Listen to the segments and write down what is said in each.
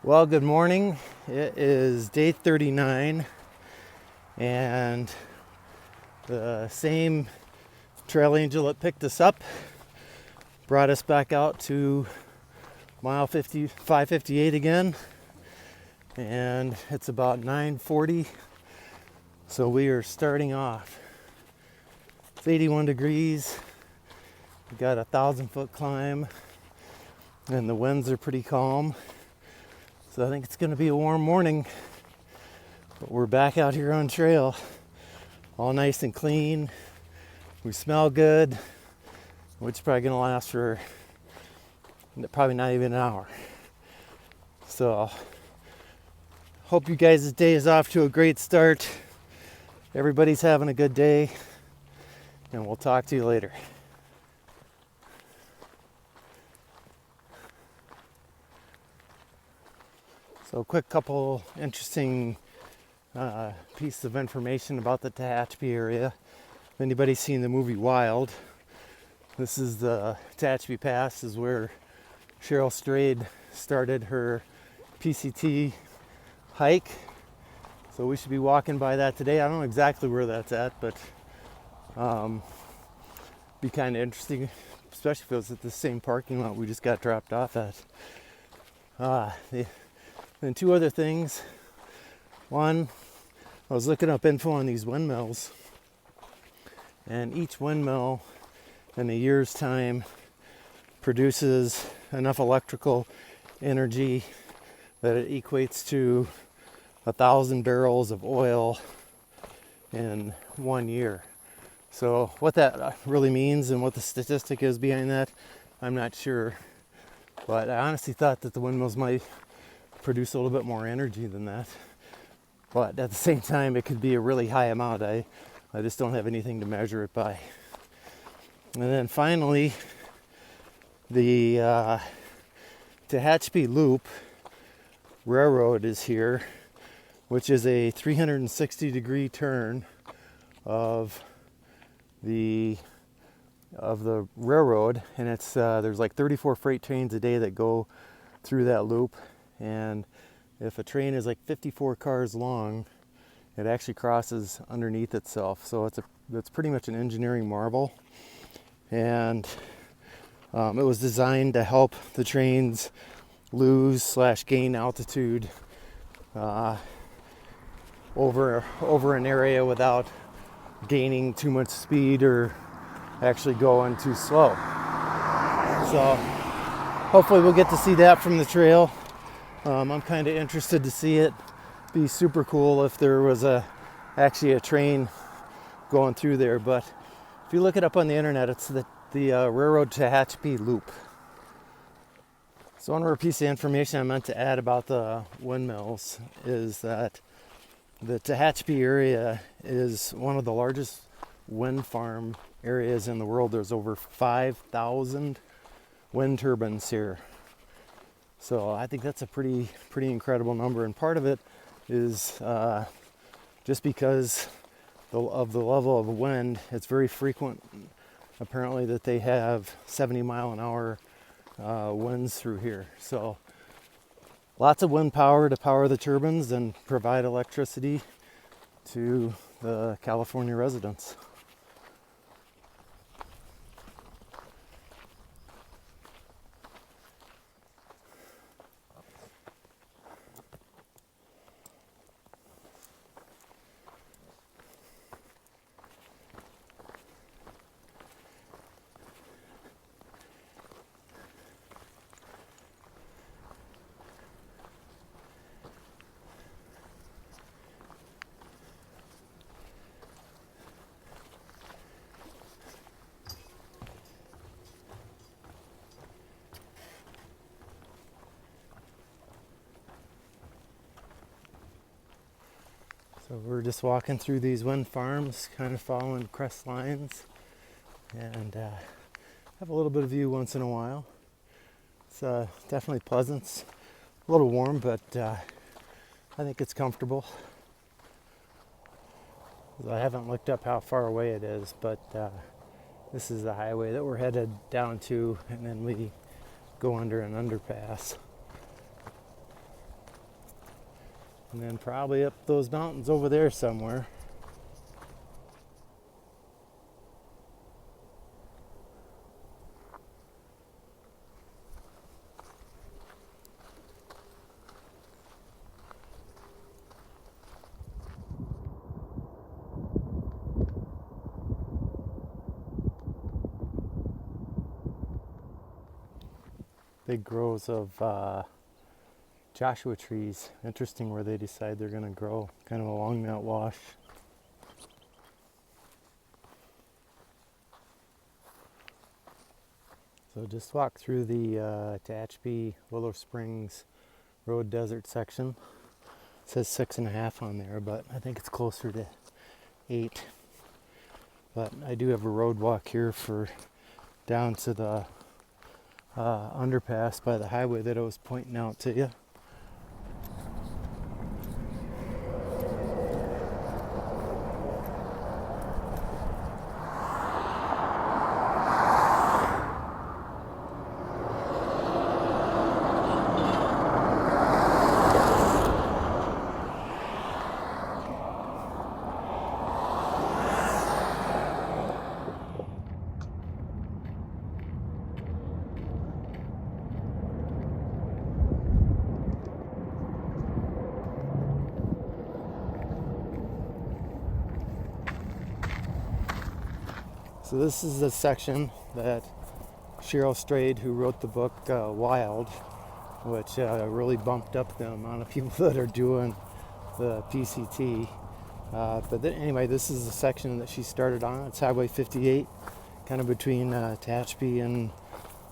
Well, good morning. It is day 39, and the same trail angel that picked us up brought us back out to mile 558 again, and it's about 9:40, so we are starting off. It's 81 degrees. We got a 1,000-foot climb, and the winds are pretty calm. So I think it's going to be a warm morning, but we're back out here on trail, all nice and clean. We smell good, which is probably going to last for probably not even an hour. So hope you guys' day is off to a great start. Everybody's having a good day, and we'll talk to you later. So a quick couple interesting pieces of information about the Tehachapi area. If anybody's seen the movie Wild, this is the Tehachapi Pass, is where Cheryl Strayed started her PCT hike. So we should be walking by that today. I don't know exactly where that's at, but be kind of interesting, especially if it was at the same parking lot we just got dropped off at. Then two other things. One, I was looking up info on these windmills, and each windmill in a year's time produces enough electrical energy that it equates to 1,000 barrels of oil in 1 year. So what that really means and what the statistic is behind that, I'm not sure. But I honestly thought that the windmills might produce a little bit more energy than that. But at the same time, it could be a really high amount. I just don't have anything to measure it by. And then finally, the Tehachapi Loop Railroad is here, which is a 360-degree turn of the railroad, and it's there's like 34 freight trains a day that go through that loop. And if a train is like 54 cars long, it actually crosses underneath itself. So it's pretty much an engineering marvel. And it was designed to help the trains lose/gain altitude over an area without gaining too much speed or actually going too slow. So hopefully we'll get to see that from the trail. I'm kind of interested to see it. Be super cool if there was actually a train going through there. But if you look it up on the internet, it's the Railroad Tehachapi Loop. So one more piece of information I meant to add about the windmills is that the Tehachapi area is one of the largest wind farm areas in the world. There's over 5,000 wind turbines here. So I think that's a pretty incredible number, and part of it is just because of the level of wind. It's very frequent, apparently, that they have 70-mile-an-hour winds through here. So lots of wind power to power the turbines and provide electricity to the California residents. So we're just walking through these wind farms, kind of following crest lines, and have a little bit of view once in a while. It's definitely pleasant. It's a little warm, but I think it's comfortable. I haven't looked up how far away it is, but this is the highway that we're headed down to, and then we go under an underpass. and then probably up those mountains over there somewhere. Big groves of Joshua trees. Interesting where they decide they're going to grow, kind of along that wash. So just walk through the Tehachapi Willow Springs Road Desert section. It says 6.5 on there, but I think it's closer to 8. But I do have a road walk here for down to the underpass by the highway that I was pointing out to you. So this is the section that Cheryl Strayed, who wrote the book Wild, which really bumped up the amount of people that are doing the PCT. Anyway, this is the section that she started on. It's Highway 58, kind of between Tehachapi and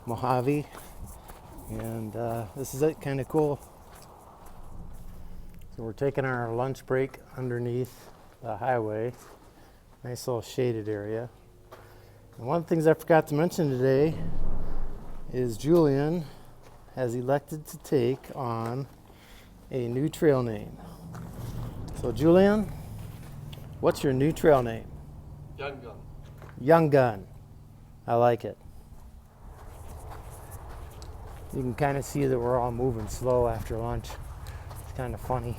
Mojave. And this is it, kind of cool. So we're taking our lunch break underneath the highway. Nice little shaded area. And one of the things I forgot to mention today is Julian has elected to take on a new trail name. So Julian, what's your new trail name? Young Gun. Young Gun. I like it. You can kind of see that we're all moving slow after lunch. It's kind of funny.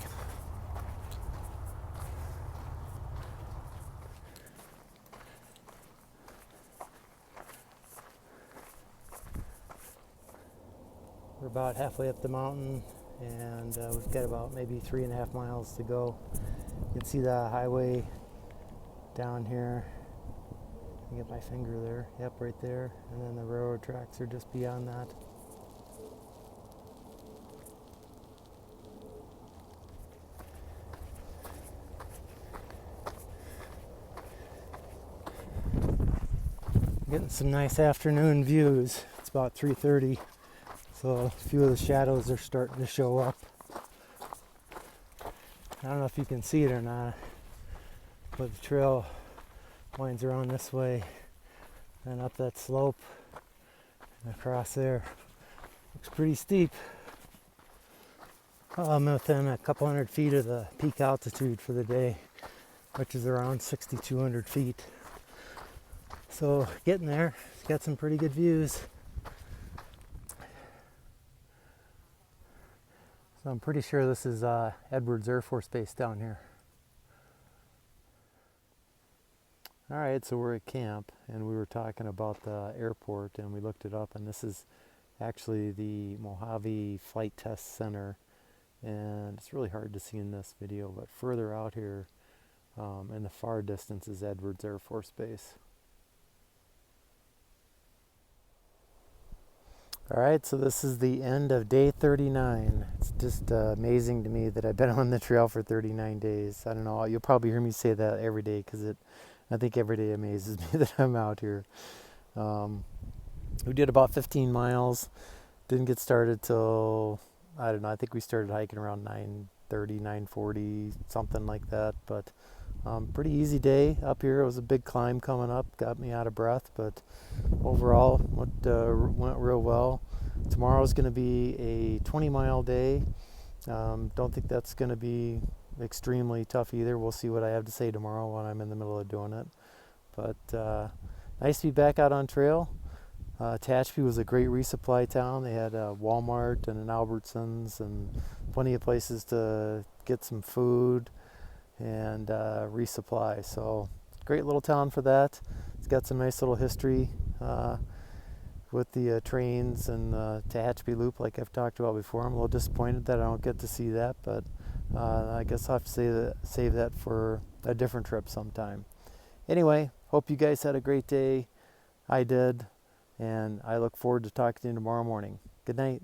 We're about halfway up the mountain, and we've got about maybe 3.5 miles to go. You can see the highway down here. I can get my finger there. Yep, right there. And then the railroad tracks are just beyond that. Getting some nice afternoon views. It's about 3:30. So a few of the shadows are starting to show up. I don't know if you can see it or not, but the trail winds around this way and up that slope and across there. Looks pretty steep. I'm within a couple hundred feet of the peak altitude for the day, which is around 6,200 feet. So getting there, it's got some pretty good views. So I'm pretty sure this is Edwards Air Force Base down here. All right, so we're at camp, and we were talking about the airport, and we looked it up, and this is actually the Mojave Flight Test Center, and it's really hard to see in this video, but further out here in the far distance is Edwards Air Force Base. All right, so this is the end of day 39. It's just amazing to me that I've been on the trail for 39 days. I don't know, you'll probably hear me say that every day because I think every day amazes me that I'm out here. We did about 15 miles. Didn't get started till, I don't know, I think we started hiking around 9:30, 9:40, something like that. But pretty easy day up here. It was a big climb coming up, got me out of breath, but overall went real well. Tomorrow's going to be a 20-mile day. Don't think that's going to be extremely tough either. We'll see what I have to say tomorrow when I'm in the middle of doing it. But nice to be back out on trail. Tehachapi was a great resupply town. They had a Walmart and an Albertsons and plenty of places to get some food and resupply. So great little town for that. It's got some nice little history with the trains and Tehachapi Loop like I've talked about before. I'm a little disappointed that I don't get to see that, but I guess I'll have to save that for a different trip sometime. Anyway, hope you guys had a great day. I did, and I look forward to talking to you tomorrow morning. Good night.